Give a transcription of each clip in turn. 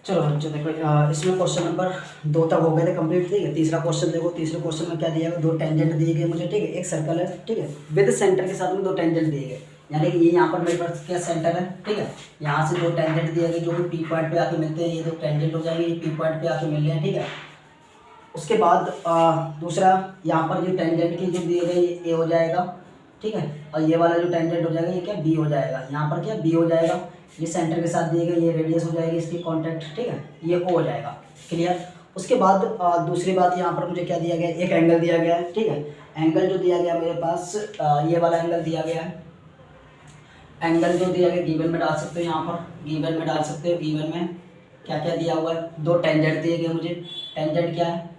चलो बच्चों देखो, इसमें क्वेश्चन नंबर 2 तक हो गए थे कंप्लीट। ठीक है, तीसरा क्वेश्चन देखो। तीसरे क्वेश्चन में क्या दिया गया, 2 टेंजेंट दिए गए मुझे। ठीक है, एक सर्कल है। ठीक है, विद सेंटर के साथ में 2 टेंजेंट दिए गए, यानी कि ये यहाँ पर मेरे पास क्या सेंटर है। ठीक है, यहाँ से 2 टेंजेंट दिए गए जो कि पी पॉइंट पे आके मिलते हैं। ये 2 टेंजेंट हो जाएंगे, ये पी पॉइंट पे आके मिल रहे हैं। ठीक है, उसके बाद दूसरा यहाँ पर जो टेंजेंट की जो दिए गए ये ए हो जाएगा। ठीक है, और ये वाला जो टेंजेंट हो जाएगा ये क्या बी हो जाएगा। यहाँ पर क्या बी हो जाएगा, ये सेंटर के साथ दिए गए, ये रेडियस हो जाएगी इसकी कॉन्टैक्ट। ठीक है, ये ओ हो जाएगा। क्लियर। उसके बाद दूसरी बात, यहाँ पर मुझे क्या दिया गया, एक एंगल दिया गया है। ठीक है, एंगल जो दिया गया मेरे पास ये वाला एंगल दिया गया है। एंगल जो दिया गया गिवन में डाल सकते हो, यहाँ पर गिवन में डाल सकते हो। गिवन में क्या क्या दिया हुआ है, 2 टेंजेंट दिए गए मुझे। टेंजेंट क्या है,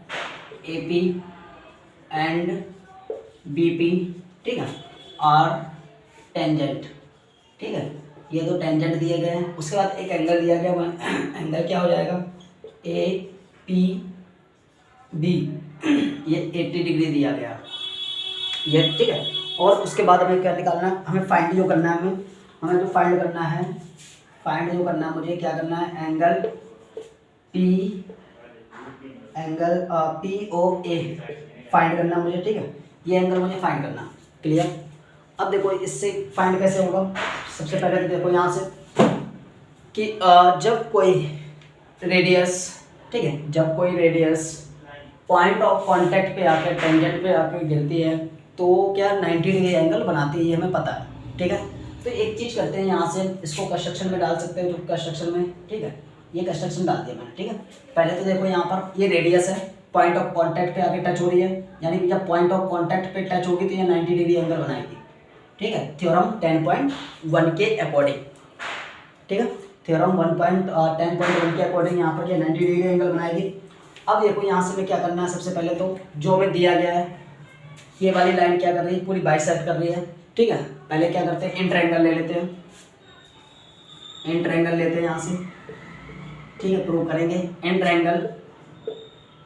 A P and B P. ठीक है, आर टेंजेंट। ठीक है, ये 2 टेंजेंट दिए गए हैं। उसके बाद एक एंगल दिया गया, एंगल क्या हो जाएगा, ए पी बी, ये 80 डिग्री दिया गया ये। ठीक है, और उसके बाद हमें क्या निकालना है, हमें फाइंड जो करना है, हमें जो फाइंड करना है, फाइंड जो करना है मुझे क्या करना है, एंगल पी ओ ए फाइंड करना मुझे। ठीक है, ये एंगल मुझे फाइंड करना। क्लियर। अब देखो इससे फाइंड कैसे होगा, सबसे पहले तो देखो यहाँ से कि जब कोई रेडियस, ठीक है, जब कोई रेडियस पॉइंट ऑफ कांटेक्ट पे आकर टेंजेंट पे आकर गिरती है तो क्या 90 डिग्री एंगल बनाती है, ये हमें पता है। ठीक है, तो एक चीज़ करते हैं, यहाँ से इसको कंस्ट्रक्शन में डाल सकते हैं, जो कंस्ट्रक्शन में। ठीक है, ये कंस्ट्रक्शन डाल दिया मैंने। ठीक है, पहले तो देखो यहाँ पर ये रेडियस है, पॉइंट ऑफ कॉन्टैक्ट पे आके टच हो रही है, यानी कि जब पॉइंट ऑफ कॉन्टैक्ट पे टच होगी तो ये 90 डिग्री एंगल बनाएगी। ठीक है, थ्योरम 10.1 के अकॉर्डिंग। ठीक है, थ्योरम 10.1 के अकॉर्डिंग यहाँ पर ये 90 डिग्री एंगल बनाएगी। अब देखो यहाँ से मैं क्या करना है, सबसे पहले तो जो हमें दिया गया है, ये वाली लाइन क्या कर रही है, पूरी बाइसेक्ट कर रही है। ठीक है, पहले क्या करते हैं, इंटर ले लेते हैं, इंटर लेते हैं यहाँ से। ठीक है, प्रूव करेंगे।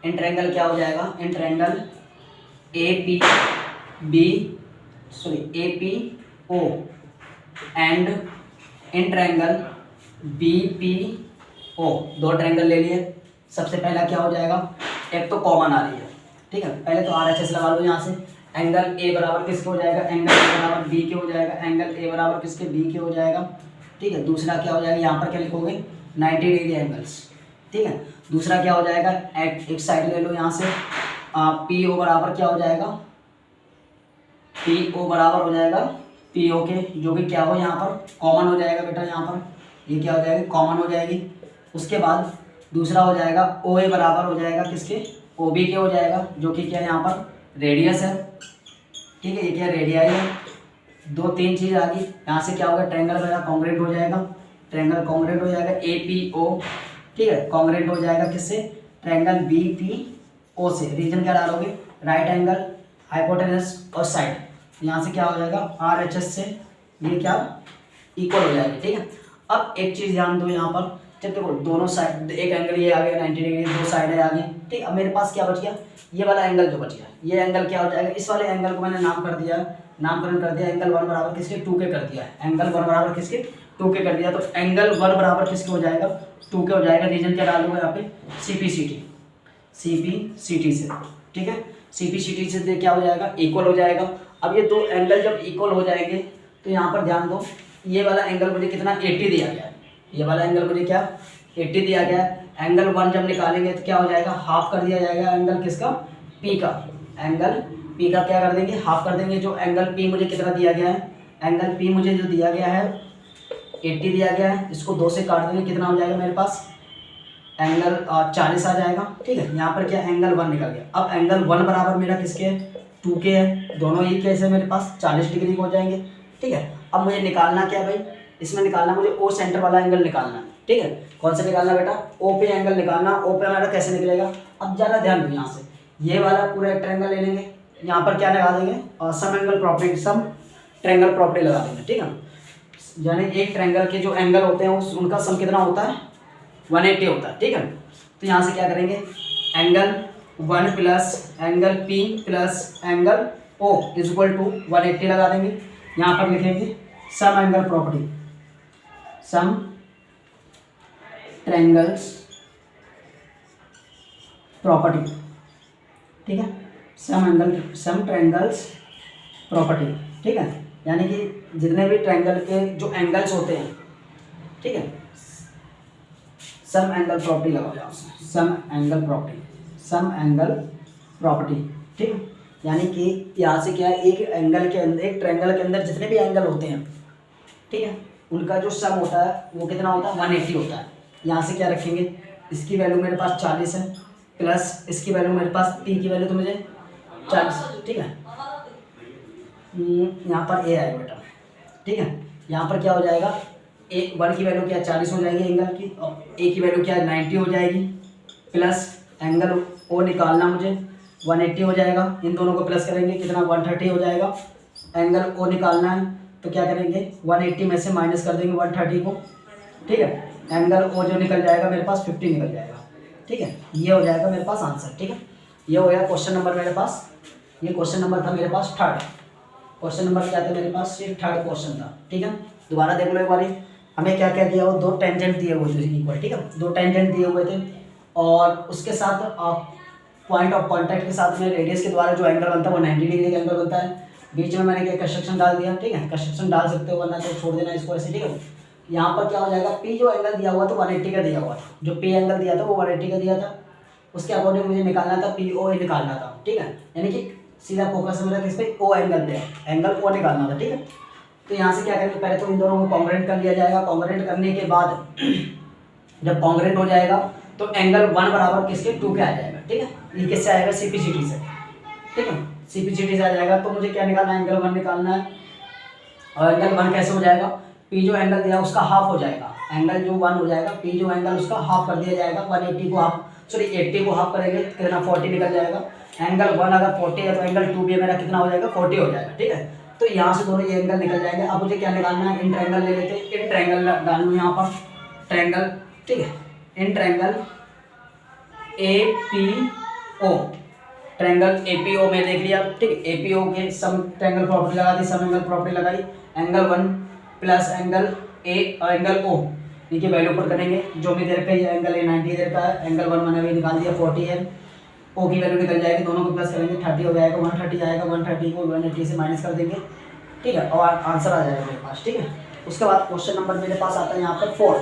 इंटर क्या हो जाएगा, इंटर ए पी ओ एंड इंटर बी पी ओ, 2 ट्रायंगल ले लिए। सबसे पहला क्या हो जाएगा, एक तो कॉमन आ रही है। ठीक है, पहले तो RHS लगा लो यहाँ से। एंगल ए बराबर किसके हो जाएगा, एंगल ए बराबर बी के हो जाएगा। एंगल ए बराबर किसके, बी के हो जाएगा। ठीक है, दूसरा क्या हो जाएगा, यहाँ पर क्या लिखोगे, 90 डिग्री एंगल्स। ठीक है, दूसरा क्या हो जाएगा, एक साइड ले लो यहाँ से, पी ओ बराबर क्या हो जाएगा, पी ओ बराबर हो जाएगा पी ओ के, जो कि क्या हो यहाँ पर कॉमन हो जाएगा बेटा, यहाँ पर ये क्या हो जाएगी, कॉमन हो जाएगी। उसके बाद दूसरा हो जाएगा ओ ए बराबर हो जाएगा किसके, ओ बी के हो जाएगा, जो कि क्या यहाँ पर रेडियस है। ठीक है, ये क्या रेडियाई है। 2-3 चीज़ आ गई यहाँ से, क्या होगा, ट्रायंगल मेरा कॉन्ग्रुएंट हो जाएगा, ट्रायंगल कॉन्ग्रुएंट हो जाएगा ए पी ओ। ठीक है, कॉन्ग्रुएंट हो जाएगा किससे, ट्रायंगल बी पी ओ से। रीजन क्या डालोगे, राइट एंगल, हाइपोटेनस और साइड। यहाँ से क्या हो जाएगा, RHS से ये क्या इक्वल हो जाएगी। ठीक है, अब एक चीज़ ध्यान दो यहाँ पर, जब देखो दोनों साइड, एक एंगल ये आ गया 90 डिग्री, 2 साइड आ गई। ठीक, अब मेरे पास क्या बच गया, ये वाला एंगल जो बच गया, ये एंगल क्या हो जाएगा, इस वाले एंगल को मैंने नामकरण कर दिया, एंगल 1 बराबर किसके, 2 के कर दिया। एंगल 1 बराबर किसके, 2 के कर दिया। तो एंगल 1 बराबर किसके हो जाएगा, 2 के हो जाएगा। रीजन क्या डालूंगा यहाँ पे, CPCT से। ठीक है, CPCT से क्या हो जाएगा, इक्वल हो जाएगा। अब ये 2 एंगल जब इक्वल हो जाएंगे तो यहाँ पर ध्यान दो, ये वाला एंगल मुझे कितना, 80 दिया गया है। ये वाला एंगल मुझे क्या 80 दिया गया है। एंगल 1 जब निकालेंगे तो क्या हो जाएगा, हाफ कर दिया जाएगा एंगल किसका, पी का। एंगल पी का क्या कर देंगे, हाफ कर देंगे। जो एंगल पी मुझे कितना दिया गया है, एंगल पी मुझे जो दिया गया है 80 दिया गया है, इसको 2 से काट देंगे, कितना हो जाएगा मेरे पास, एंगल 40 आ जाएगा। ठीक है, यहाँ पर क्या एंगल 1 निकल गया। अब एंगल 1 बराबर मेरा किसके है, 2 के है। दोनों ही कैसे मेरे पास 40 डिग्री हो जाएंगे। ठीक है, अब मुझे निकालना क्या भाई, इसमें निकालना मुझे ओ सेंटर वाला एंगल निकालना है। ठीक है, कौन सा निकालना बेटा, ओ पे एंगल निकालना। ओ पे हमारा कैसे निकलेगा, अब ज़्यादा ध्यान दो, यहाँ से ये वाला पूरा एक ट्रायंगल ले लेंगे, यहाँ पर क्या लगा देंगे, सम एंगल प्रॉपर्टी, सम ट्रायंगल प्रॉपर्टी लगा देंगे। ठीक है, यानी एक ट्रायंगल के जो एंगल होते हैं उनका सम कितना होता है, 180 होता है। ठीक है, तो यहाँ से क्या करेंगे, angle 1 plus angle P plus angle O is equal to 180 लगा देंगे। यहाँ पर लिखेंगे sum angle property, sum triangles property, ठीक है, सम ट्रायंगल्स प्रॉपर्टी, ठीक है, यानी कि जितने भी ट्रायंगल के जो एंगल्स होते हैं, ठीक है, सम एंगल प्रॉपर्टी लगाओ यहाँ से, sum angle property, sum angle property, ठीक है, यानी कि यहाँ से क्या है, एक एंगल के अंदर, एक ट्रायंगल के अंदर जितने भी एंगल होते हैं, ठीक है, उनका जो सम होता है वो कितना होता है, 180 होता है। यहाँ से क्या रखेंगे, इसकी वैल्यू मेरे पास 40 है, प्लस इसकी वैल्यू मेरे पास, पी की वैल्यू तो मुझे 40, ठीक है, यहाँ पर ए आएगा बेटा, ठीक है, यहाँ पर क्या हो जाएगा, ए 1 की वैल्यू क्या 40 हो जाएगी एंगल की, और ए की वैल्यू क्या 90 हो जाएगी, प्लस एंगल ओ निकालना मुझे 180 हो जाएगा, इन दोनों को प्लस करेंगे कितना 130 हो जाएगा, एंगल ओ निकालना है तो क्या करेंगे 180 में से माइनस कर देंगे 130 को, ठीक है, एंगल ओ जो निकल जाएगा मेरे पास 50 निकल जाएगा, ठीक है, ये हो जाएगा मेरे पास आंसर, ठीक है, ये हो गया क्वेश्चन नंबर मेरे पास, ये क्वेश्चन नंबर था मेरे पास थर्ड, क्वेश्चन नंबर क्या था मेरे पास, ये थर्ड क्वेश्चन था, ठीक है, दोबारा देख लो एक बारी, हमें क्या क्या दिया हो, 2 टेंजेंट दिए हुए थे इक्वल, ठीक है, 2 टेंजेंट दिए हुए थे, और उसके साथ आप पॉइंट ऑफ कॉन्टैक्ट के साथ में रेडियस के द्वारा जो एंगल बनता है वो 90 डिग्री का एंगल बनता है, बीच में मैंने क्या कंस्ट्रक्शन डाल दिया, ठीक है, कंस्ट्रक्शन डाल सकते हो वरना तो छोड़ देना इसको ऐसे, ठीक है, यहाँ पर क्या हो जाएगा, पी जो एंगल दिया हुआ था 180 का दिया हुआ था, जो पी एंगल दिया था वो 180 का दिया था, उसके अकॉर्डिंग मुझे निकालना था पी ओ निकालना था, ठीक है, यानी कि सीधा फोकस मेरा किस पे, ओ एंगल पे, एंगल ओ निकालना था, ठीक है, तो यहाँ से क्या करेंगे, पहले तो इन दोनों को कॉन्ग्रुएंट कर लिया जाएगा, कॉन्ग्रुएंट करने के बाद जब कॉन्ग्रुएंट हो जाएगा तो एंगल 1 बराबर किसके 2 के आ जाएगा, ठीक है, ये किससे आएगा, सीपीसीटी से, ठीक है, सीपीसीटी से आ जाएगा, तो मुझे क्या निकालना है, एंगल 1 निकालना है, और एंगल 1 कैसे हो जाएगा, पी जो एंगल दिया उसका हाफ हो जाएगा, एंगल जो 1 हो जाएगा, पी जो एंगल उसका हाफ कर दिया जाएगा, 180 को हाफ, सॉरी 80 को हाफ करेंगे कितना 40 निकल जाएगा, एंगल 1 अगर 40 है तो एंगल 2 भी मेरा कितना हो जाएगा 40 हो जाएगा, ठीक है, तो यहाँ से दोनों ये एंगल निकल जाएंगे। अब मुझे क्या निकालना है, इन ट्रायंगल ले लेते हैं, इन ट्रायंगल डाल लूँ यहाँ पर ट्रायंगल, ठीक है, in triangle A P O, triangle A P O में देख लिया, ठीक है, ए पी ओ के सम ट्रायंगल प्रॉपर्टी लगा दी, सम एंगल प्रॉपर्टी लगाई, angle 1 plus angle A angle O इनकी वैल्यू पुट करेंगे, जो भी देर पे एंगल ए 90 देर का है, एंगल 1 मैंने भी निकाल दिया 40 है, ओ की वैल्यू निकल जाएगी, दोनों को प्लस करेंगे 30 हो जाएगा, 130 आएगा, 130 को 180 से माइनस कर देंगे, ठीक है, और आंसर आ जाएगा मेरे पास, ठीक है। उसके बाद क्वेश्चन नंबर मेरे पास आता है यहाँ पर 4,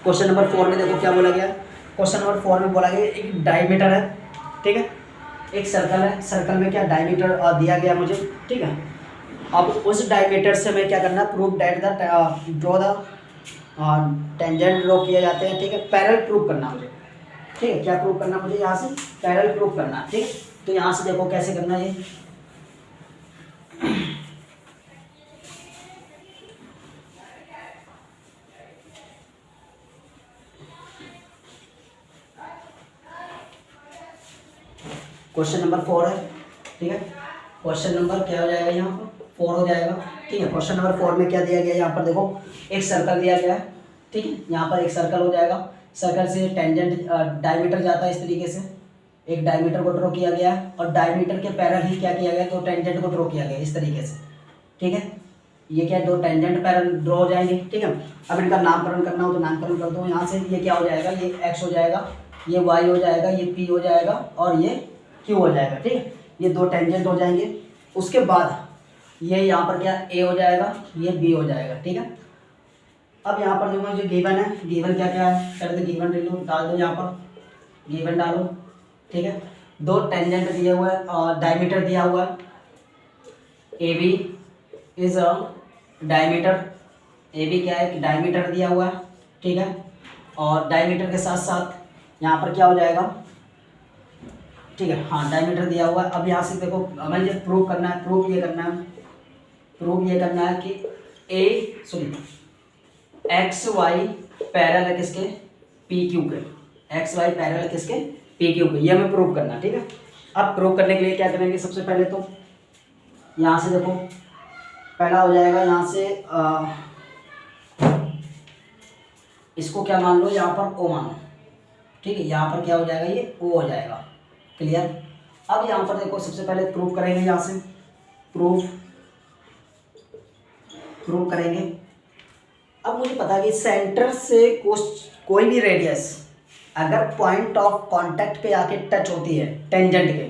क्वेश्चन नंबर 4 में देखो क्या बोला गया, क्वेश्चन नंबर 4 में बोला गया एक डायमीटर है, ठीक है, एक सर्कल है, सर्कल में क्या डायमीटर दिया गया मुझे, ठीक है, अब उस डायमीटर से मैं क्या करना, prove that the draw the tangent draw किए जाते हैं, ठीक है, पैरेलल प्रूव करना मुझे, ठीक है, क्या प्रूव करना मुझे, यहाँ से पैरेलल प्रूव करना, ठीक है, तो यहाँ से देखो कैसे करना है, क्वेश्चन नंबर 4 है, ठीक है, क्वेश्चन नंबर क्या हो जाएगा यहाँ पर 4 हो जाएगा, ठीक है, क्वेश्चन नंबर 4 में क्या दिया गया, यहाँ पर देखो एक सर्कल दिया गया है, ठीक है, यहाँ पर एक सर्कल हो जाएगा, सर्कल से टेंजेंट डायमीटर जाता है इस तरीके से, एक डायमीटर को ड्रॉ किया गया और डायमीटर के पैरेलल ही क्या किया गया, दो टेंजेंट को ड्रॉ किया गया इस तरीके से, ठीक है, ये क्या दो टेंजेंट पैरेलल ड्रॉ हो जाएंगे, ठीक है, अब इनका नामकरण करना हो तो नामकरण कर दो, यहाँ से ये क्या हो जाएगा, ये एक्स हो जाएगा, ये वाई हो जाएगा, ये पी हो जाएगा और ये क्यू हो जाएगा, ठीक है, ये दो टेंजेंट हो जाएंगे, उसके बाद ये यहाँ पर क्या ए हो जाएगा, ये बी हो जाएगा, ठीक है, अब यहाँ पर जो मुझे गिवन है, गिवन क्या क्या है, कर दो गिवन डाल दो यहाँ पर, गिवन डालो, ठीक है, दो टेंजेंट दिए हुए हैं और डायमीटर दिया हुआ है, A B is a diameter, A B क्या है कि डायमीटर दिया हुआ है, ठीक है, और डायमीटर के साथ साथ यहाँ पर क्या हो जाएगा, ठीक है, हाँ डायमीटर दिया हुआ है। अब यहाँ से देखो हमें ये प्रूव करना है, प्रूव ये करना है कि एक्स वाई पैरेलल है किसके, पी क्यू के, एक्स वाई पैरेलल है किसके, पी क्यू के, ये हमें प्रूव करना है, ठीक है। अब प्रूव करने के लिए क्या करेंगे, सबसे पहले तो यहाँ से देखो पहला हो जाएगा, यहाँ से इसको क्या मान लो, यहाँ पर ओ मानो, ठीक है, यहाँ पर क्या हो जाएगा, ये ओ हो जाएगा, क्लियर। अब यहाँ पर देखो सबसे पहले प्रूव करेंगे, यहाँ से प्रूव करेंगे। अब मुझे पता है कि सेंटर से कोई भी रेडियस अगर पॉइंट ऑफ कांटेक्ट पे आके टच होती है टेंजेंट के,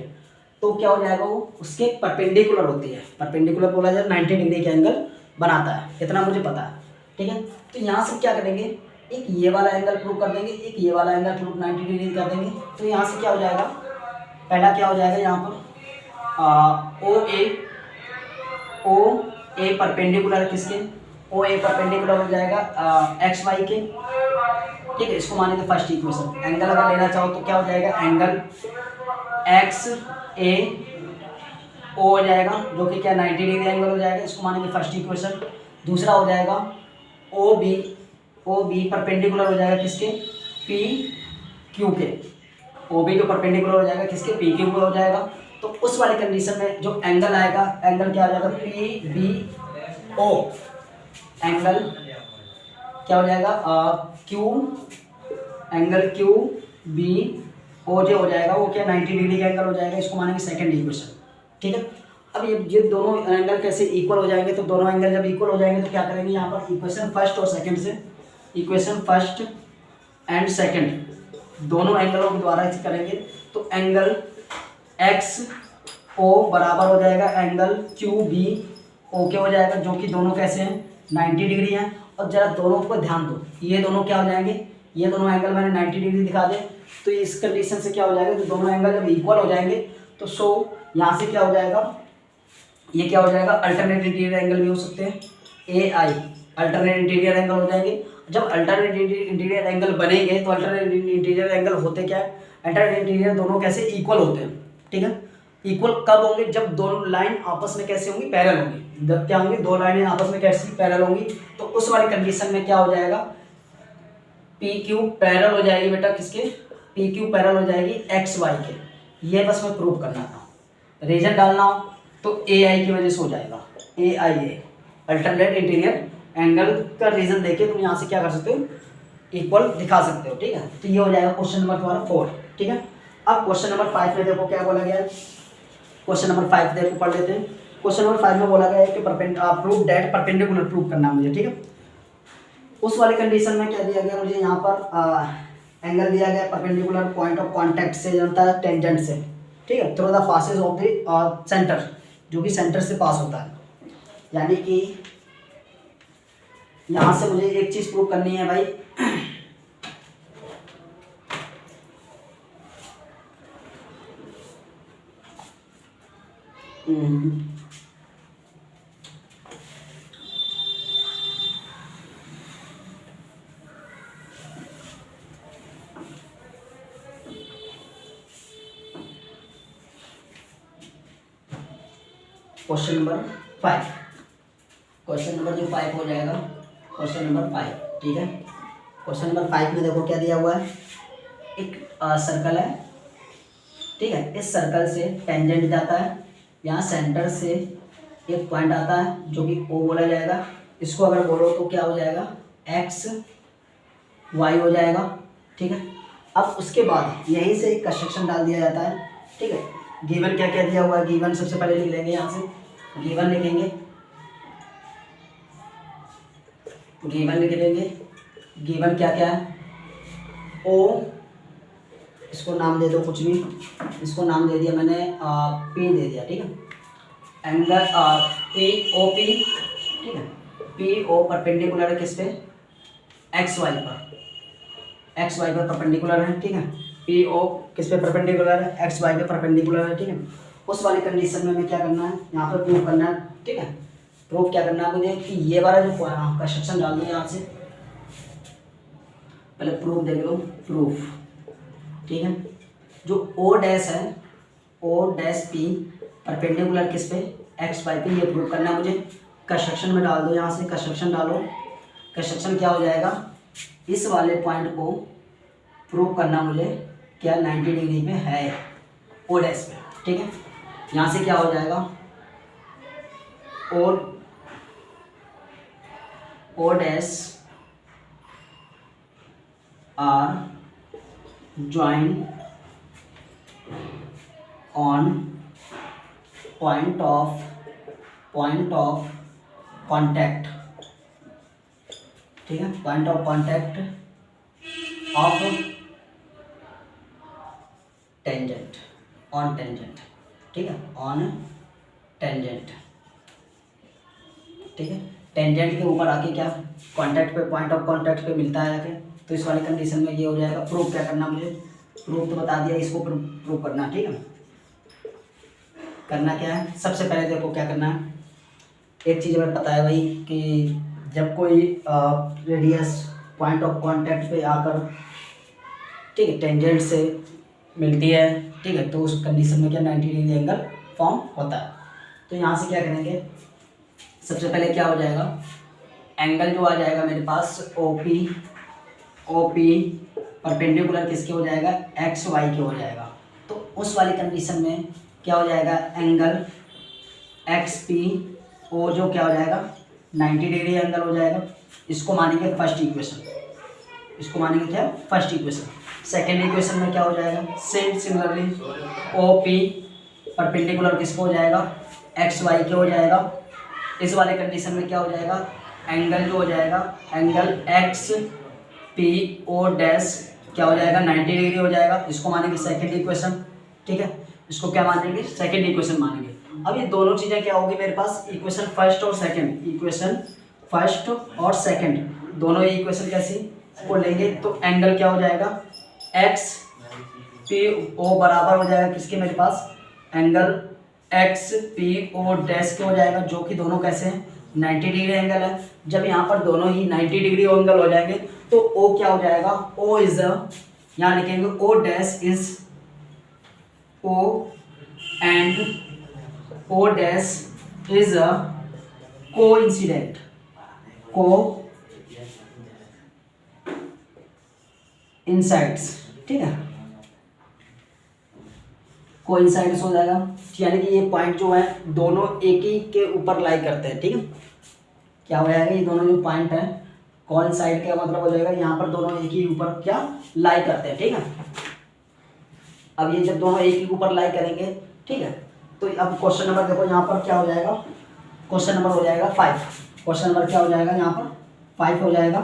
तो क्या हो जाएगा, वो उसके परपेंडिकुलर होती है। परपेंडिकुलर बोला जाए 90 डिग्री का एंगल बनाता है, इतना मुझे पता है, ठीक है। तो यहाँ से क्या करेंगे, एक ये वाला एंगल प्रूव कर देंगे, एक ये वाला एंगल प्रूव 90 डिग्री कर देंगे। तो यहाँ से क्या हो जाएगा, पहला क्या हो जाएगा, यहाँ पर ओ ए परपेंडिकुलर किसके, ओ ए परपेंडिकुलर हो जाएगा एक्स वाई के, ठीक है। इसको मानेंगे फर्स्ट इक्वेशन। एंगल अगर लेना चाहो तो क्या हो जाएगा, एंगल एक्स ए ओ हो जाएगा, जो कि क्या 90 डिग्री एंगल हो जाएगा, इसको मानेंगे फर्स्ट इक्वेशन। दूसरा हो जाएगा ओ बी परपेंडिकुलर हो जाएगा किसके, पी क्यू के। ओ बी को परपेंडिकुलर हो जाएगा किसके, पी क्यू को हो जाएगा। तो उस वाले कंडीशन में जो एंगल आएगा, एंगल क्या हो जाएगा, पी बी ओ, एंगल क्या हो जाएगा, Q, angle Q B O J हो जाएगा, वो क्या 90 डिग्री का एंगल हो जाएगा, इसको मानेंगे सेकंड इक्वेशन, ठीक है। अब ये दोनों एंगल कैसे इक्वल हो जाएंगे, तो दोनों एंगल जब इक्वल हो जाएंगे तो क्या करेंगे, यहाँ पर इक्वेशन फर्स्ट और सेकंड से, इक्वेशन फर्स्ट एंड सेकंड दोनों एंगलों के द्वारा इसे करेंगे। तो एंगल एक्स ओ बराबर हो जाएगा एंगल क्यू बी ओ के हो जाएगा, जो कि दोनों कैसे हैं, 90 डिग्री हैं। और जरा दोनों को ध्यान दो, ये दोनों क्या हो जाएंगे, ये दोनों एंगल मैंने 90 डिग्री दिखा दे, तो इस कंडीशन से क्या हो जाएगा, तो दोनों एंगल जब इक्वल हो जाएंगे तो सो यहाँ से क्या हो जाएगा, ये क्या हो जाएगा, अल्टरनेट इंटीरियर एंगल भी हो सकते हैं, ए आई अल्टरनेट इंटीरियर एंगल हो जाएंगे। जब अल्टरनेट इंटीरियर एंगल बनेंगे तो अल्टरनेट इंटीरियर एंगल होते क्या है, अल्टरनेट इंटीरियर दोनों कैसे इक्वल होते हैं, ठीक है। इक्वल कब होंगे, जब दोनों लाइन आपस में कैसे होंगी, पैरेलल होंगी। जब क्या होंगी, दो लाइनें आपस में कैसी पैरेलल होंगी, तो उस वाली कंडीशन में क्या हो जाएगा, पी क्यू पैरेलल हो जाएगी बेटा किसके, पी क्यू पैरेलल हो जाएगी एक्स वाई के। ये बस मैं प्रूव करना था, रीजन डालना हो तो ए आई की वजह से हो जाएगा, ए आई ए अल्टरनेट इंटीरियर एंगल का रीजन देके तुम यहाँ से क्या कर सकते हो, इक्वल दिखा सकते हो, ठीक है। तो ये हो जाएगा क्वेश्चन नंबर तुम्हारा 4, ठीक है। अब क्वेश्चन नंबर 5 में देखो क्या बोला गया है, क्वेश्चन नंबर 5 देखो पढ़ लेते हैं। क्वेश्चन नंबर 5 में बोला गया है कि प्रूव दैट परपेंडिकुलर प्रूव करना है मुझे, ठीक है। उस वाले कंडीशन में क्या दिया गया मुझे, यहाँ पर एंगल दिया गया परपेंडिकुलर पॉइंट ऑफ कांटेक्ट से जनता है टेंजेंट से, ठीक है, through the passes of the centre, जो कि सेंटर से पास होता है। यानी कि यहाँ से मुझे एक चीज प्रूव करनी है भाई, क्वेश्चन नंबर 5, क्वेश्चन नंबर जो 5 हो जाएगा, क्वेश्चन नंबर 5, ठीक है। क्वेश्चन नंबर 5 में देखो क्या दिया हुआ है, एक सर्कल है, ठीक है। इस सर्कल से टेंजेंट जाता है, यहाँ सेंटर से एक पॉइंट आता है जो कि ओ बोला जाएगा। इसको अगर बोलो तो क्या हो जाएगा, एक्स वाई हो जाएगा, ठीक है। अब उसके बाद यहीं से एक कंस्ट्रक्शन डाल दिया जाता है, ठीक है। गिवन क्या क्या दिया हुआ है, गिवन सबसे पहले लिख लेंगे, यहाँ से गिवन लिखेंगे, गिवन लिख लेंगे। गिवन क्या क्या है, ओ, इसको नाम दे दो कुछ भी, इसको नाम दे दिया मैंने पी दे दिया, ठीक है। एंगल पी ओ पी, ठीक है, पी ओ परपेंडिकुलर है किस पे, एक्स वाई पर, एक्स वाई पर परपेंडिकुलर है, ठीक है। पी ओ किस पे परपेंडिकुलर है, एक्स वाई पे परपेंडिकुलर है, ठीक है। उस वाली कंडीशन में हमें क्या करना है, यहाँ पर प्रूव करना है, ठीक है। प्रूव क्या करना है मुझे कि ये वाला जो कंस्ट्रक्शन डाल दिया यहाँ से, पहले प्रूफ देख लो, प्रूफ, ठीक है। जो ओ डैश है, ओ डैश पी परपेंडिकुलर किस पे, एक्स वाई पे, ये प्रूव करना है मुझे। कंस्ट्रक्शन में डाल दो, यहाँ से कंस्ट्रक्शन डालो। कंस्ट्रक्शन क्या हो जाएगा, इस वाले पॉइंट को प्रूव करना मुझे क्या 90 डिग्री पे है ओ डैश पे, ठीक है। यहाँ से क्या हो जाएगा, O dash R join on point of contact, ठीक है, point of contact of tangent, on tangent, ठीक है, ऑन टेंजेंट, ठीक है। टेंजेंट के ऊपर आके क्या कांटेक्ट पे, पॉइंट ऑफ कांटेक्ट पे मिलता है आके, तो इस वाली कंडीशन में ये हो जाएगा। प्रूफ क्या करना मुझे, प्रूफ तो बता दिया, इसको प्रूफ करना, ठीक है। करना क्या है, सबसे पहले देखो क्या करना है, एक चीज़ हमें पता है भाई कि जब कोई रेडियस पॉइंट ऑफ कांटेक्ट पे आकर, ठीक है, टेंजेंट से मिलती है, ठीक है, तो उस कंडीशन में क्या 90 डिग्री एंगल फॉर्म होता है। तो यहाँ से क्या करेंगे, सबसे पहले क्या हो जाएगा, एंगल जो आ जाएगा मेरे पास ओपी परपेंडिकुलर किसके हो जाएगा, एक्स वाई के हो जाएगा। तो उस वाली कंडीशन में क्या हो जाएगा, एंगल एक्स पी ओ जो क्या हो जाएगा 90 डिग्री एंगल हो जाएगा। इसको मानेंगे फर्स्ट इक्वेशन, इसको मानेंगे क्या, फर्स्ट इक्वेशन। सेकेंड इक्वेशन में क्या हो जाएगा, same similarly O P perpendicular किसको हो जाएगा, एक्स वाई के हो जाएगा। इस वाले कंडीशन में क्या हो जाएगा, एंगल जो हो जाएगा, angle X P O dash क्या हो जाएगा 90 डिग्री हो जाएगा। इसको मानेंगे सेकेंड इक्वेशन, ठीक है, इसको क्या मानेंगे, सेकेंड इक्वेशन मानेंगे। अब ये दोनों चीज़ें क्या होगी मेरे पास, इक्वेशन फर्स्ट और सेकेंड, इक्वेशन फर्स्ट और सेकेंड दोनों ही इक्वेशन कैसी को लेंगे, तो एंगल क्या हो जाएगा, एक्स पी ओ बराबर हो जाएगा किसके मेरे पास, angle X P O dash K हो जाएगा, जो कि दोनों कैसे हैं 90 डिग्री एंगल है। जब यहाँ पर दोनों ही 90 डिग्री एंगल हो जाएंगे तो ओ क्या हो जाएगा, ओ इज यहाँ लिखेंगे O dash is O and O dash is a coincident, coincides, ठीक है, कोइंसाइड्स हो जाएगा, यानी कि ये पॉइंट जो है दोनों एक ही के ऊपर लाई करते हैं, ठीक है। क्या हो जाएगा, ये दोनों जो पॉइंट है कोइंसाइड का मतलब हो जाएगा यहाँ पर दोनों एक ही ऊपर क्या लाई करते हैं, ठीक है। अब ये जब दोनों एक ही ऊपर लाई करेंगे, ठीक है, तो अब क्वेश्चन नंबर देखो यहाँ पर क्या हो जाएगा, क्वेश्चन नंबर हो जाएगा 5, क्वेश्चन नंबर क्या हो जाएगा यहाँ पर 5 हो जाएगा,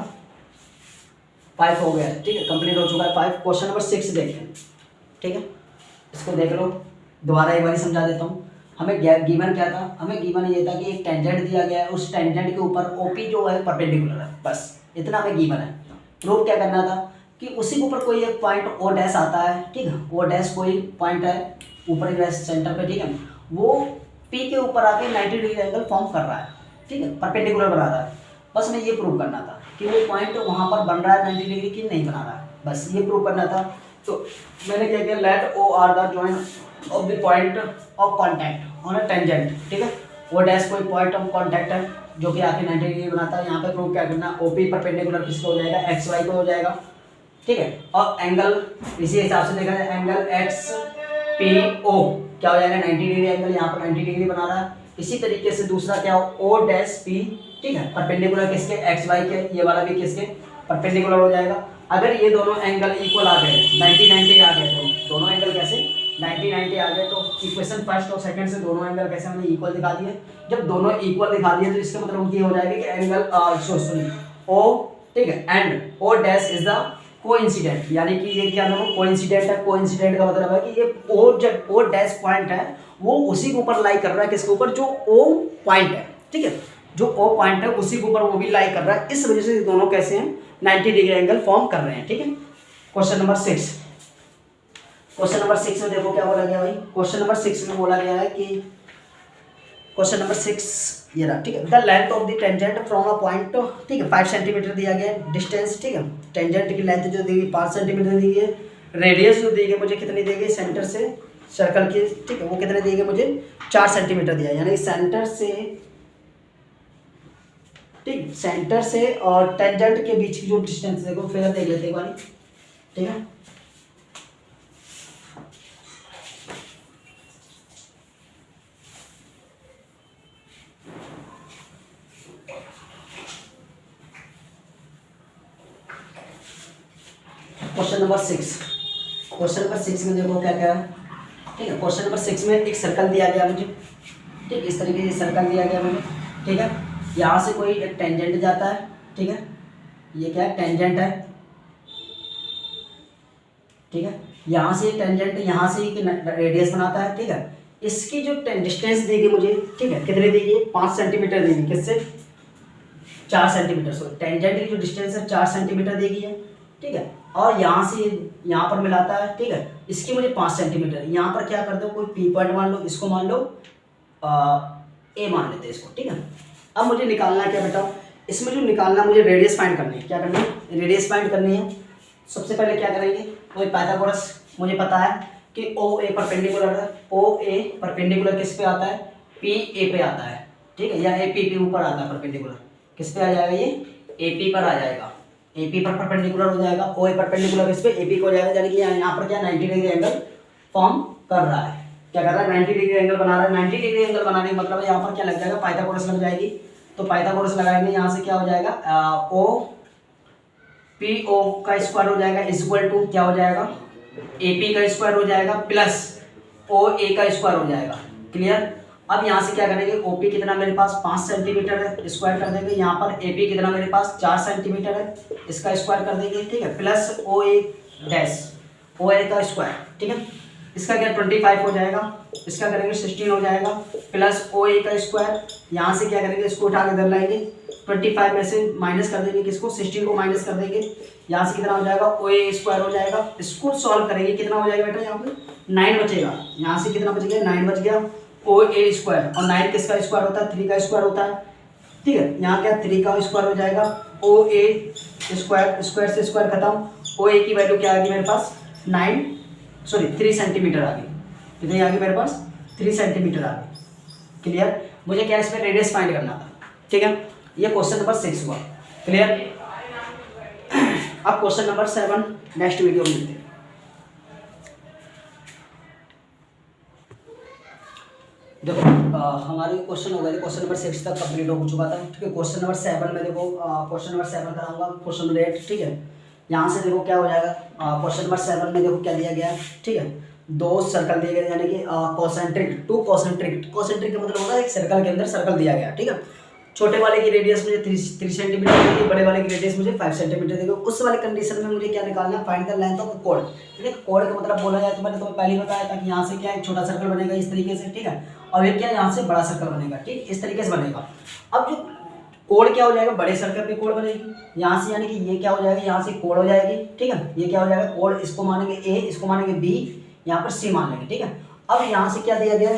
5 हो गया, ठीक है, कंप्लीट हो चुका है 5। क्वेश्चन नंबर 6 देखें, ठीक है, इसको देख लो, दोबारा एक बार समझा देता हूँ। हमें गिवन क्या था, हमें गिवन ये था कि एक टेंजेंट दिया गया है, उस टेंजेंट के ऊपर ओपी जो है परपेंडिकुलर है, बस इतना हमें गिवन है। प्रूफ क्या करना था कि उसी के ऊपर कोई एक पॉइंट ओ डैश आता है, ठीक है, ओ डैश कोई पॉइंट है ऊपर ही सेंटर पे, ठीक है, वो पी के ऊपर आके 90 डिग्री एंगल फॉर्म कर रहा है, ठीक है, परपेंडिकुलर बना रहा है। बस हमें ये प्रूव करना था कि वो पॉइंट वहाँ पर बन रहा है 90 डिग्री की नहीं बना रहा है, बस ये प्रूव करना था। तो मैंने क्या किया, let O R the joint of the point of contact on a tangent, ठीक है, ओ डैश कोई पॉइंट ऑफ कॉन्टैक्ट है जो कि आके 90 डिग्री बनाता है। यहाँ पे प्रूव क्या करना, ओ पी परपेंडिकुलर किसको हो जाएगा, एक्स वाई को हो जाएगा, ठीक है, और एंगल इसी हिसाब से देखा जाए, एंगल एक्स पी ओ क्या हो जाएगा 90 डिग्री एंगल, यहाँ पर 90 डिग्री बना रहा है। इसी तरीके से दूसरा क्या हो, ओ डैश पी, ठीक है, परपेंडिकुलर किसके, एक्स वाई के, ये वाला भी किसके परपेंडिकुलर हो जाएगा। अगर ये दोनों एंगल इक्वल आ गए, 90-90 आ गए, तो दोनों एंगल कैसे 90-90 आ गए, तो इक्वेशन फर्स्ट और सेकंड से दोनों एंगल कैसे हमने इक्वल दिखा दिए। जब दोनों इक्वल दिखा दिए तो इसका मतलब ये हो जाएगा कि एंगल सॉरी ओ, ठीक है, and O dash is the coincident, यानी कि ये क्या दोनों कोइंसिडेंट है। कोइंसिडेंट का मतलब है कि ये ओ जब ओ डैश पॉइंट है वो उसी के ऊपर लाई कर रहा है, किसके ऊपर, जो ओ पॉइंट है, ठीक है, जो ओ पॉइंट है उसी के ऊपर वो भी लाई कर रहा है। इस वजह से दोनों कैसे हैं 90 डिग्री एंगल फॉर्म कर रहे हैं, ठीक है। क्वेश्चन नंबर 6, क्वेश्चन नंबर 6 में देखो क्या बोला गया भाई, क्वेश्चन नंबर 6 में बोला गया है कि क्वेश्चन नंबर 6 ये रहा, ठीक है, the length of the tangent from a point, ठीक है, 5 सेंटीमीटर दिया गया है डिस्टेंस, ठीक है, टेंजेंट की लेंथ जो दी गई 5 सेंटीमीटर दी गई है, रेडियस जो दी गई मुझे कितनी दी गई सेंटर से सर्कल की, ठीक है, वो कितने दी गई मुझे 4 सेंटीमीटर दिया है, यानी सेंटर से, ठीक, सेंटर से और टेंजेंट के बीच की जो डिस्टेंस देखो, फिर देख लेते हैं बारी, ठीक है। क्वेश्चन नंबर 6, क्वेश्चन नंबर 6 में देखो क्या क्या है, ठीक है। क्वेश्चन नंबर 6 में एक सर्कल दिया गया मुझे, ठीक, इस तरीके से सर्कल दिया गया मुझे, ठीक है, यहाँ से कोई एक टेंजेंट जाता है, ठीक है, ये क्या है टेंजेंट है, ठीक है, यहाँ से टेंजेंट यहाँ से एक रेडियस बनाता है, ठीक है। इसकी जो डिस्टेंस देगी मुझे, ठीक है, कितनी देगी, 5 सेंटीमीटर देगी, किससे, 4 सेंटीमीटर, सॉरी टेंजेंट की जो डिस्टेंस है 4 सेंटीमीटर देगी है, ठीक है। और यहाँ से यहाँ पर मिलाता है, ठीक है, इसकी मुझे 5 सेंटीमीटर। यहाँ पर क्या कर दो, कोई पी पॉइंट मान लो, इसको मान लो ए मान लेते हैं इसको, ठीक है। अब मुझे निकालना है क्या बेटा, इसमें जो निकालना मुझे रेडियस फाइंड करनी है, क्या करनी है, रेडियस फाइंड करनी है। सबसे पहले क्या करेंगे, वही पाइथागोरस, मुझे पता है कि ओ ए परपेंडिकुलर है, ओ ए परपेंडिकुलर किस पे आता है, पी ए पे आता है, ठीक है, या ए पी के ऊपर आता है परपेंडिकुलर, किस पे आ जाएगा, ये ए पी पर आ जाएगा, ए पी पर परपेंडिकुलर हो जाएगा, ओ ए परपेंडिकुलर किस पे, ए पी को हो जाएगा, यानी कि यहाँ पर क्या 90 डिग्री एंगल फॉर्म कर रहा है, क्या कर रहा है, 90 डिग्री एंगल बना रहा है। 90 डिग्री एंगल बनाने का मतलब यहाँ पर क्या लग जाएगा, पाइथागोरस लग जाएगी। तो पाइथागोरस लगाएंगे, यहाँ से क्या हो जाएगा, ओ पी ओ का स्क्वायर हो जाएगा इज इक्वल टू क्या हो जाएगा, ए पी का स्क्वायर हो जाएगा प्लस ओ ए का स्क्वायर हो जाएगा। क्लियर। अब यहाँ से क्या करेंगे, ओ पी कितना मेरे पास 5 सेंटीमीटर है, स्क्वायर कर देंगे। यहाँ पर ए पी कितना मेरे पास 4 सेंटीमीटर है, इसका स्क्वायर कर देंगे, ठीक है, प्लस ओ ए डैश ओ ए का स्क्वायर, ठीक है, इसका क्या 25 हो जाएगा, इसका करेंगे 16 हो जाएगा, प्लस ओ ए का स्क्वायर। यहाँ से क्या करेंगे, इसको उठा के इधर लाएंगे, 25 में से माइनस कर देंगे, किसको, 16 को माइनस कर देंगे। यहाँ से कितना हो जाएगा, ओ ए स्क्वायर हो जाएगा। इसको सॉल्व करेंगे, कितना हो जाएगा बेटा, यहाँ पे 9 बचेगा। यहाँ से कितना बच गया, 9 बच गया, ओ ए स्क्वायर, और 9 किसका स्क्वायर होता है, 3 का स्क्वायर होता है, ठीक है। यहाँ क्या 3 का स्क्वायर हो जाएगा, ओ ए स्क्वायर, स्क्वायर से स्क्वायर खत्म, ओ ए की वैल्यू क्या आ गई मेरे पास 3 सेंटीमीटर आ गई, कितनी आ गई मेरे पास 3 सेंटीमीटर आ गई। क्लियर। मुझे क्या इसमें रेडियस फाइंड करना था, ठीक है। ये क्वेश्चन नंबर 6 हुआ। क्लियर। अब क्वेश्चन नंबर 7 नेक्स्ट वीडियो में मिलते हैं। देखो हमारे क्वेश्चन हो गए थे, क्वेश्चन नंबर 6 तक कंप्लीट हो चुका था, ठीक है। क्वेश्चन नंबर 7 में देखो, क्वेश्चन नंबर 7 कराऊंगा, क्वेश्चन नंबर 8, ठीक है। यहाँ से देखो क्या हो जाएगा, क्वेश्चन नंबर 7 में देखो क्या दिया गया है, ठीक है। 2 सर्कल दिए गए, यानी कि कॉन्सेंट्रिक, 2 कॉन्सेंट्रिक, कॉन्सेंट्रिक का मतलब होगा एक सर्कल के अंदर सर्कल दिया गया, ठीक है। छोटे वाले की रेडियस मुझे 3 सेंटीमीटर देगी, बड़े वाले की रेडियस मुझे 5 सेंटीमीटर देगी। उस वाले कंडीशन में मुझे क्या निकालना है, find the length of code, ठीक है। कोड का मतलब बोला जाए तो मैंने तुम्हें पहले ही बताया था कि यहाँ से क्या एक छोटा सर्कल बनेगा इस तरीके से, ठीक है, और ये क्या यहाँ से बड़ा सर्कल बनेगा, ठीक, इस तरीके से बनेगा। अब जो कोड क्या हो जाएगा, बड़े सर्कल पे कोड बनेगी, यहाँ से यानी कि ये क्या हो जाएगा, यहाँ से कोड हो जाएगी, ठीक है। ये क्या हो जाएगा कोड, इसको मानेंगे ए, इसको मानेंगे बी, यहाँ पर सी मान लेंगे, ठीक है। अब यहाँ से क्या दिया गया,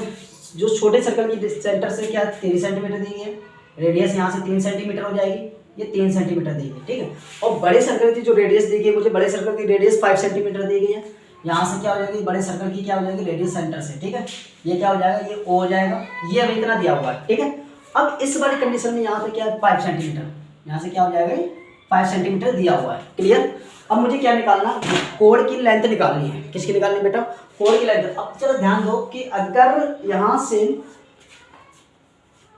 जो छोटे सर्कल की सेंटर से क्या 3 सेंटीमीटर दी है, रेडियस यहाँ से 3 सेंटीमीटर हो जाएगी, ये 3 सेंटीमीटर दी गई, ठीक है। और बड़े सर्कल की जो रेडियस दी गई है, मुझे बड़े सर्कल की रेडियस 5 सेंटीमीटर दी गई है। यहाँ से क्या हो जाएगी, बड़े सर्कल की क्या हो जाएगी रेडियस सेंटर से, ठीक है। ये क्या हो जाएगा, ये ओ हो जाएगा, ये अभी इतना दिया हुआ है, ठीक है। अब इस वाली कंडीशन में यहाँ पे क्या है 5 सेंटीमीटर, यहाँ से क्या हो जाएगा 5 सेंटीमीटर दिया हुआ है। क्लियर। अब मुझे क्या निकालना, कोड की लेंथ निकालनी है। किसकी निकालनी है बेटा, कोड की लेंथ। अब चलो ध्यान दो कि अगर यहाँ से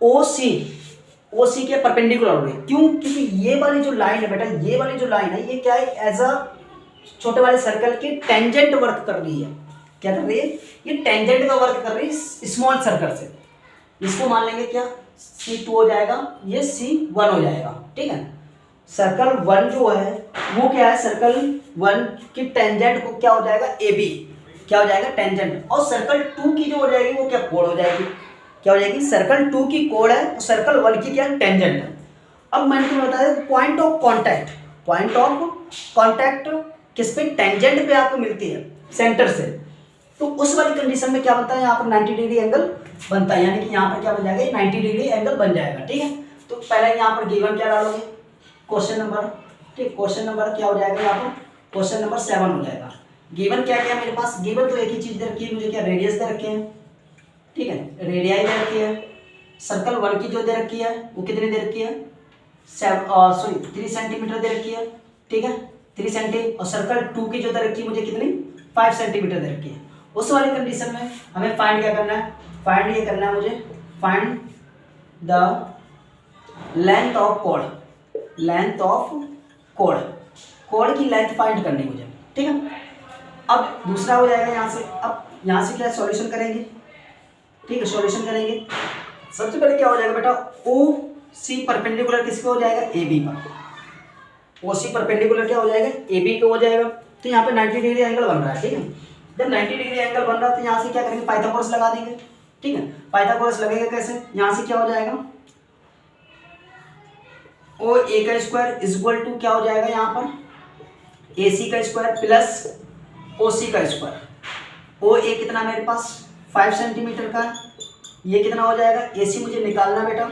ओ सी के परपेंडिकुलर हो रही है, क्यों, क्योंकि ये वाली जो लाइन है बेटा, ये वाली जो लाइन है, ये क्या है, एज अ छोटे वाले सर्कल की टेंजेंट वर्क कर रही है। क्या कर रही है, ये टेंजेंट का वर्क कर रही है स्मॉल सर्कल से। इसको मान लेंगे क्या, C2 हो जाएगा, ये C1 हो जाएगा, ठीक है। सर्कल 1 जो है वो क्या है, सर्कल 1 की टेंजेंट को क्या हो जाएगा, AB, क्या हो जाएगा टेंजेंट। और सर्कल 2 की जो हो जाएगी वो क्या कोण हो जाएगी, क्या हो जाएगी, सर्कल 2 की कोण है तो सर्कल 1 की क्या टेंजेंट है। अब मैंने तुम्हें बताया point of contact, point of contact किस पे, टेंजेंट पे आपको मिलती है सेंटर से। तो उस वाली कंडीशन में क्या बनता है, यहाँ पर 90 डिग्री एंगल बनता है, यानी कि यहाँ पर क्या बन जाएगा 90 डिग्री एंगल बन जाएगा, ठीक है। तो पहले यहाँ पर गिवन क्या डालोगे, क्वेश्चन नंबर, ठीक, क्वेश्चन नंबर क्या हो जाएगा यहाँ पर, क्वेश्चन नंबर 7 हो जाएगा। गिवन क्या क्या मेरे पास, गिवन तो एक ही चीज दे रखी है मुझे, क्या रेडियस दे रखे हैं, ठीक है, रेडियाई दे रखी है। सर्कल 1 की जो दे रखी है वो कितनी दे रखी है, 3 सेंटीमीटर दे रखी है, ठीक है, 3 सेंटीमीटर। और सर्कल 2 की जो दे रखी है मुझे कितनी 5 सेंटीमीटर दे रखी है। उस वाली कंडीशन में हमें फाइंड क्या करना है, फाइंड ये करना है मुझे, find the length of code, length of code, code की लेंथ फाइंड करनी है मुझे, ठीक है। अब दूसरा हो जाएगा यहाँ से, अब यहाँ से क्या सॉल्यूशन करेंगे, ठीक है, सॉल्यूशन करेंगे। सबसे पहले क्या हो जाएगा बेटा, ओ सी परपेंडिकुलर किसको हो जाएगा, ए बी पर, ओ सी परपेंडिकुलर क्या हो जाएगा, ए बी को हो जाएगा। तो यहाँ पे 90 डिग्री एंगल बन रहा है, ठीक है। जब 90 डिग्री एंगल बन रहा है तो यहाँ से क्या करेंगे, पाइथागोरस लगा देंगे, ठीक है। पाइथागोरस लगेगा कैसे, यहाँ से क्या हो जाएगा, ओ ए का स्क्वायर इज इक्वल टू क्या हो जाएगा यहाँ पर, ए सी का स्क्वायर प्लस ओ सी का स्क्वायर। ओ ए कितना मेरे पास 5 सेंटीमीटर का, ये कितना हो जाएगा, ए सी मुझे निकालना बेटा,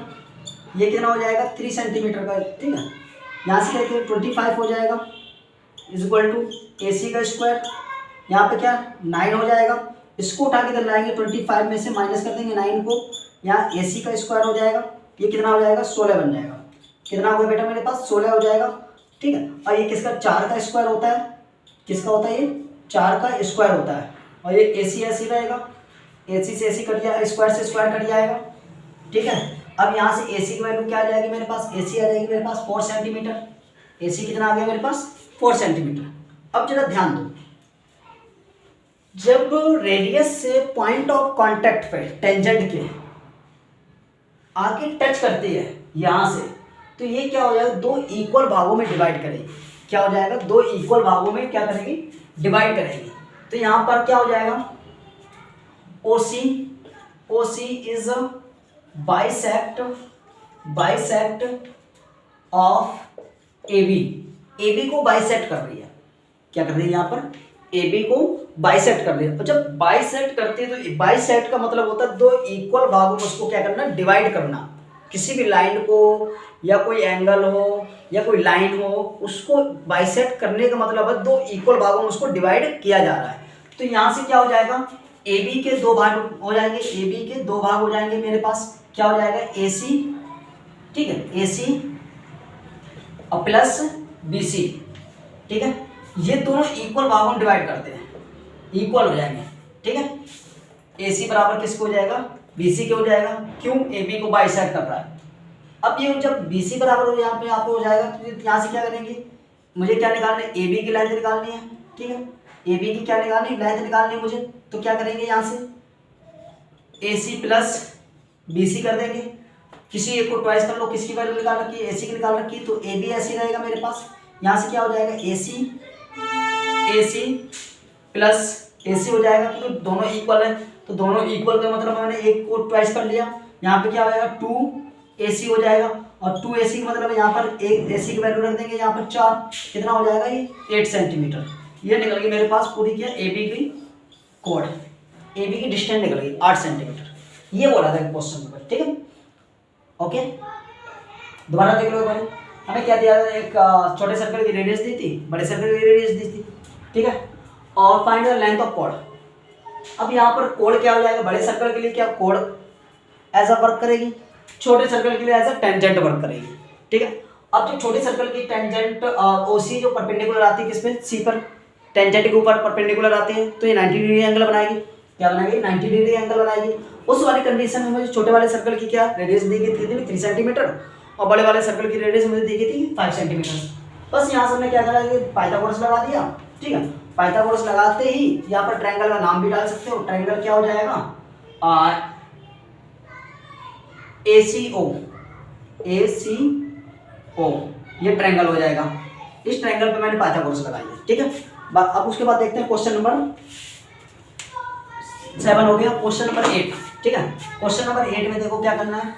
ये कितना हो जाएगा 3 सेंटीमीटर का, ठीक है। यहाँ से कहते हैं 25 हो जाएगा इज इक्वल टू ए सी का स्क्वायर, यहाँ पे क्या 9 हो जाएगा, इसको उठा के इधर लाएंगे 25 में से माइनस कर देंगे 9 को, यहाँ ए सी का स्क्वायर हो जाएगा, ये कितना हो जाएगा 16 बन जाएगा, कितना हो गया बेटा मेरे पास 16 हो जाएगा, ठीक है। और ये किसका 4 का स्क्वायर होता है, किसका होता है, ये 4 का स्क्वायर होता है, और ये ए सी ऐसी रहेगा, ए सी से ए सी कट जाएगा, स्क्वायर से स्क्वायर कट जाएगा, ठीक है। अब यहाँ से ए सी की वैल्यू क्या आ जाएगी मेरे पास, ए सी आ जाएगी मेरे पास 4 सेंटीमीटर, ए सी कितना आ गया मेरे पास 4 सेंटीमीटर। अब जरा ध्यान दो, जब रेडियस से पॉइंट ऑफ कांटेक्ट पे टेंजेंट के आके टच करती है यहाँ से, तो ये क्या हो जाएगा, 2 इक्वल भागों में डिवाइड करेगी, क्या हो जाएगा 2 इक्वल भागों में क्या करेगी, डिवाइड करेगी। तो यहाँ पर क्या हो जाएगा, O C is bisect of A B को बाइसेक्ट कर रही है, क्या कर रही है यहाँ पर, ए बी को बाइसेक्ट कर रही है। तो जब बाइसेक्ट करती है तो बाइसेक्ट का मतलब होता है 2 इक्वल भागों में उसको क्या करना, डिवाइड करना। किसी भी लाइन को या कोई एंगल हो या कोई लाइन हो, उसको बाइसेक्ट करने का मतलब है 2 इक्वल भागों में उसको डिवाइड किया जा रहा है। तो यहाँ से क्या हो जाएगा, ए बी के 2 भाग हो जाएंगे, ए बी के 2 भाग हो जाएंगे मेरे पास, क्या हो जाएगा ए सी, ठीक है, ए सी और प्लस बी सी, ठीक है। ये दोनों इक्वल भागों में डिवाइड करते हैं, इक्वल हो जाएंगे, ठीक है। ए सी बराबर किसको हो जाएगा, बी सी के हो जाएगा, क्यों, ए बी को बाइसेक्ट कर रहा है। अब ये जब बी सी बराबर हो यहाँ पे आप हो जाएगा, तो यहाँ से क्या करेंगे, मुझे क्या निकालना है, ए बी की लेंथ निकालनी है, ठीक है। ए बी की क्या निकालनी, लेंथ निकालनी है मुझे, तो क्या करेंगे यहाँ से ए सी प्लस बी सी कर देंगे, किसी एक को ट्वाइस कर लो, किसकी वैल्यू निकाल रखी है, ए सी की निकाल रखी है, तो ए बी ऐसी रहेगा मेरे पास। यहाँ से क्या हो जाएगा ए सी प्लस ए सी हो जाएगा, क्योंकि दोनों इक्वल है, तो दोनों इक्वल का मतलब मैंने एक को ट्वाइस कर लिया, यहाँ पे क्या हो जाएगा 2 ए सी हो जाएगा, और 2 ए सी का मतलब यहाँ पर एक ए सी की वैल्यू रख देंगे यहाँ पर 4, कितना हो जाएगा ये 8 सेंटीमीटर। ये निकल गई मेरे पास पूरी क्या ए बी की कोड, ए बी की डिस्टेंस निकल गई 8 सेंटीमीटर। ये बोला था क्वेश्चन नंबर, ठीक है, ओके। दोबारा देख लो भाई, हमें क्या दिया था, एक छोटे सर्कल की रेडियस दी थी, बड़े सर्कल की रेडियस दी थी, ठीक है, और find the length of code. अब यहाँ पर कोड क्या हो जाएगा, बड़े सर्कल के लिए क्या कोड एज अ वर्क करेगी, छोटे सर्कल के लिए एज अ टेंजेंट वर्क करेगी, ठीक है। अब जो छोटे सर्कल की टेंजेंट ओ सी जो परपेंडिकुलर आती है किसमें, सी पर, टेंजेंट के ऊपर परपेंडिकुलर आते हैं, तो ये 90 डिग्री एंगल बनाएगी, क्या बनाएगी 90 डिग्री एंगल बनाएगी। उस वाली कंडीशन में मुझे छोटे वाले सर्कल की क्या रेडियस दी गई थी 3 सेंटीमीटर, और बड़े वाले सर्कल की रेडियस मुझे दी गई थी 5 सेंटीमीटर। बस यहाँ से हमने क्या करा, पाइथागोरस लगा दिया, ठीक है। पाइथागोरस लगाते ही यहाँ पर ट्रायंगल का नाम भी डाल सकते हो, ट्रायंगल क्या हो जाएगा ACO, ये ट्रायंगल हो जाएगा। इस ट्रायंगल पे मैंने पाइथागोरस लगाई है, ठीक है। अब उसके बाद देखते हैं क्वेश्चन नंबर 7 हो गया, क्वेश्चन नंबर 8, ठीक है। क्वेश्चन नंबर 8 में देखो क्या करना है,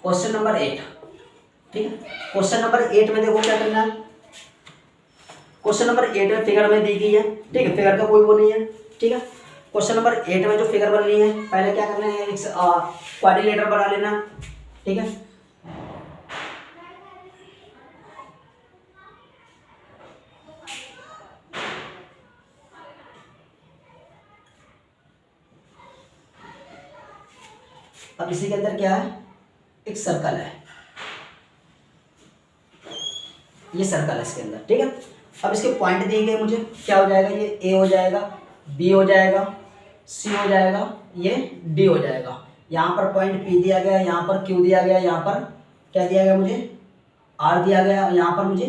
क्वेश्चन नंबर 8, ठीक है। क्वेश्चन नंबर 8 में देखो क्या करना है, क्वेश्चन नंबर 8 में फिगर में दी गई है, ठीक है, फिगर का कोई वो नहीं है, ठीक है। क्वेश्चन नंबर 8 में जो फिगर बननी है, पहले क्या करना है, एक क्वाड्रिलेटरल बना लेना, ठीक है। अब इसी के अंदर क्या है, एक सर्कल है, ये सर्कल है इसके अंदर, ठीक है। अब इसके पॉइंट दिए गए मुझे, क्या हो जाएगा, ये ए हो जाएगा, बी हो जाएगा, सी हो जाएगा, ये डी हो जाएगा। यहाँ पर पॉइंट पी दिया गया, यहाँ पर क्यू दिया गया, यहाँ पर क्या दिया गया मुझे, आर दिया गया, और यहाँ पर मुझे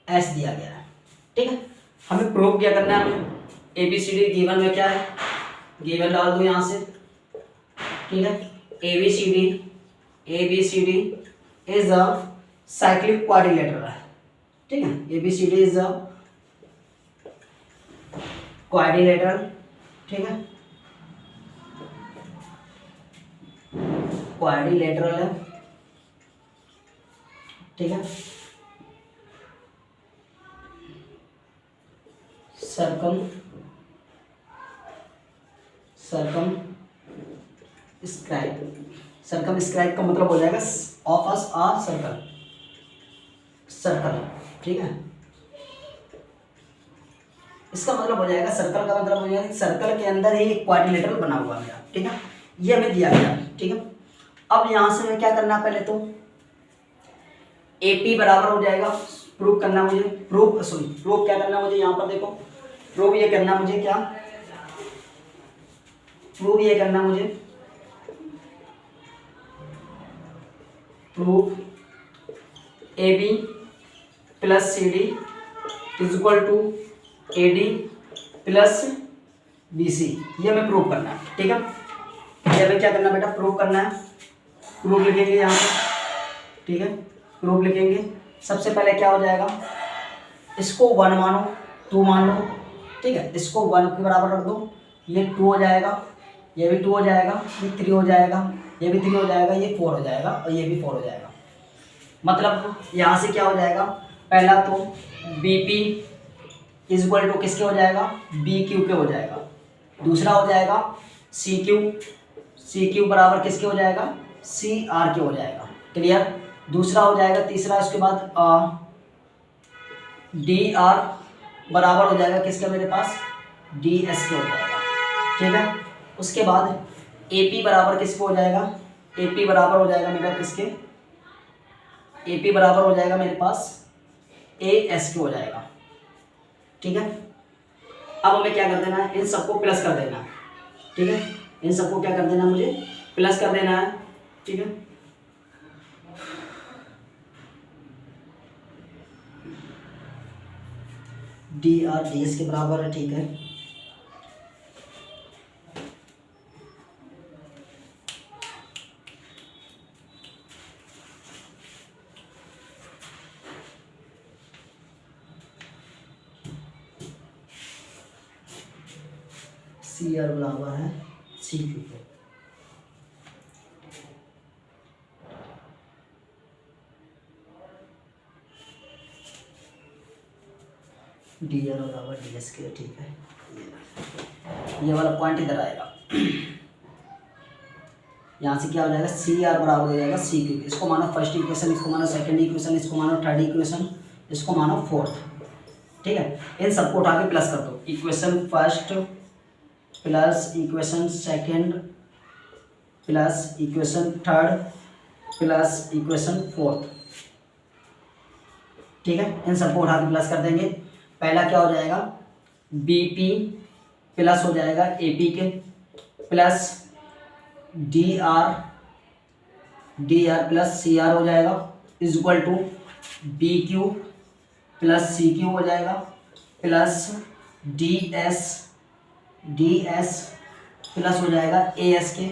एस दिया गया है, ठीक है। हमें प्रूव क्या करना है, हमें ABCD गिवन में क्या है, गिवन डाल दो यहाँ से, ठीक है। ABCD is a cyclic quadrilateral है, ठीक है। ABCD इज अ क्वाड्रिलेटरल, ठीक है, क्वाड्रिलेटरल है, ठीक है। सर्कम स्क्राइब का मतलब हो जाएगा ऑफ अस आ सर्कल, ठीक है। इसका मतलब हो जाएगा, सर्कल का मतलब हो जाएगा सर्कल के अंदर ही एक क्वाड्रिलेटरल बना हुआ है मेरा, ठीक है। ये हमें दिया गया, ठीक है। अब यहां से मैं क्या करना, पहले तो AP बराबर हो जाएगा, प्रूव करना मुझे, प्रूव क्या करना मुझे, यहाँ पर देखो, प्रूव ये करना मुझे, क्या प्रूव ये करना मुझे, prove AB plus CD is equal to AD plus BC, ये हमें प्रूव करना है, ठीक है। ये हमें क्या करना बेटा, प्रूव करना है। प्रूफ लिखेंगे यहाँ पे, ठीक है, प्रूफ लिखेंगे। सबसे पहले क्या हो जाएगा, इसको 1 मानो, 2 मान लो, ठीक है। इसको 1 के बराबर रख दो, ये 2 हो जाएगा, ये भी 2 हो जाएगा, ये 3 हो जाएगा, ये भी 3 हो जाएगा, ये 4 हो जाएगा और ये भी 4 हो जाएगा। मतलब यहाँ से क्या हो जाएगा, पहला तो BP इज इक्वल टू किसके हो जाएगा, BQ के हो जाएगा। दूसरा हो जाएगा CQ बराबर किसके हो जाएगा, CR के हो जाएगा, क्लियर। दूसरा हो जाएगा, तीसरा इसके बाद DR बराबर हो जाएगा किसके, मेरे पास DS के हो जाएगा, ठीक है। उसके बाद AP बराबर किसके हो जाएगा, AP बराबर हो जाएगा मेरा किसके, AP बराबर हो जाएगा मेरे पास AS के हो जाएगा, ठीक है। अब हमें क्या कर देना है, इन सबको प्लस कर देना है, ठीक है। इन सबको क्या कर देना है, मुझे प्लस कर देना है, ठीक है। DR DS के बराबर है, ठीक है। CR बराबर है CQ के, DR बराबर DS के, ठीक है। ये वाला पॉइंट इधर आएगा, यहाँ से क्या हो जाएगा, CR बराबर हो जाएगा CQ के। इसको मानो फर्स्ट इक्वेशन, इसको मानो सेकंड इक्वेशन, इसको मानो थर्ड इक्वेशन, इसको मानो फोर्थ, ठीक है। इन सबको उठा के प्लस कर दो, equation first plus equation second plus equation third plus equation fourth, ठीक है। इन सबको उठा के प्लस कर देंगे। पहला क्या हो जाएगा, BP प्लस हो जाएगा AP के, प्लस DR प्लस CR हो जाएगा, is equal to BQ plus CQ हो जाएगा, प्लस DS प्लस हो जाएगा AS के।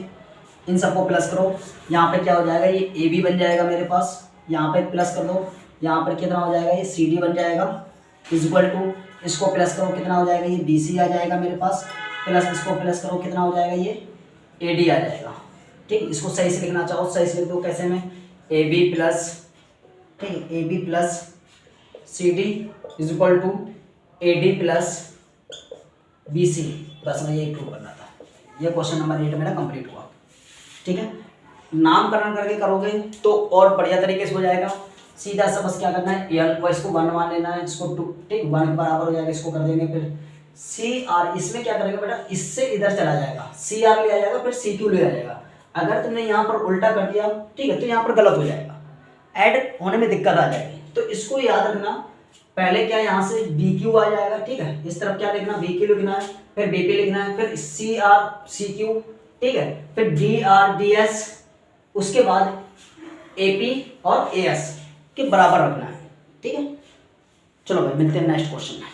इन सबको प्लस करो, यहाँ पे क्या हो जाएगा, ये AB बन जाएगा मेरे पास, यहाँ पे प्लस कर दो, यहाँ पर कितना हो जाएगा, ये CD बन जाएगा, इज इक्वल टू, इसको प्लस करो कितना हो जाएगा, ये BC आ जाएगा मेरे पास, प्लस इसको प्लस करो कितना हो जाएगा, ये AD आ जाएगा, ठीक। इसको सही से लिखना चाहो सही से लिख दो, कैसे में, AB प्लस, ठीक, AB plus CD is equal to AD plus BC। बस मैं ये प्रूव करना था। ये क्वेश्चन नंबर 8 मेरा कंप्लीट हुआ, ठीक है। नामकरण करके करोगे तो और बढ़िया तरीके से हो जाएगा। सीधा सा बस क्या करना है, इसको 1 मान लेना है, इसको 2, ठीक, 1 के बराबर हो जाएगा, इसको कर देंगे। फिर CR, इसमें क्या करेगा बेटा, इससे इधर चला जाएगा, CR ले आ जाएगा, फिर CQ ले आ जाएगा। अगर तुमने यहाँ पर उल्टा कर दिया, ठीक है, तो यहाँ पर गलत हो जाएगा, ऐड होने में दिक्कत आ जाएगी। तो इसको याद रखना, पहले क्या यहाँ से BQ आ जाएगा, ठीक है, इस तरफ क्या लिखना, BQ लिखना है, फिर BP लिखना है, फिर CR CQ, ठीक है, फिर DR DS, उसके बाद AP और AS के बराबर रखना है, ठीक है। चलो भाई मिलते हैं नेक्स्ट क्वेश्चन में।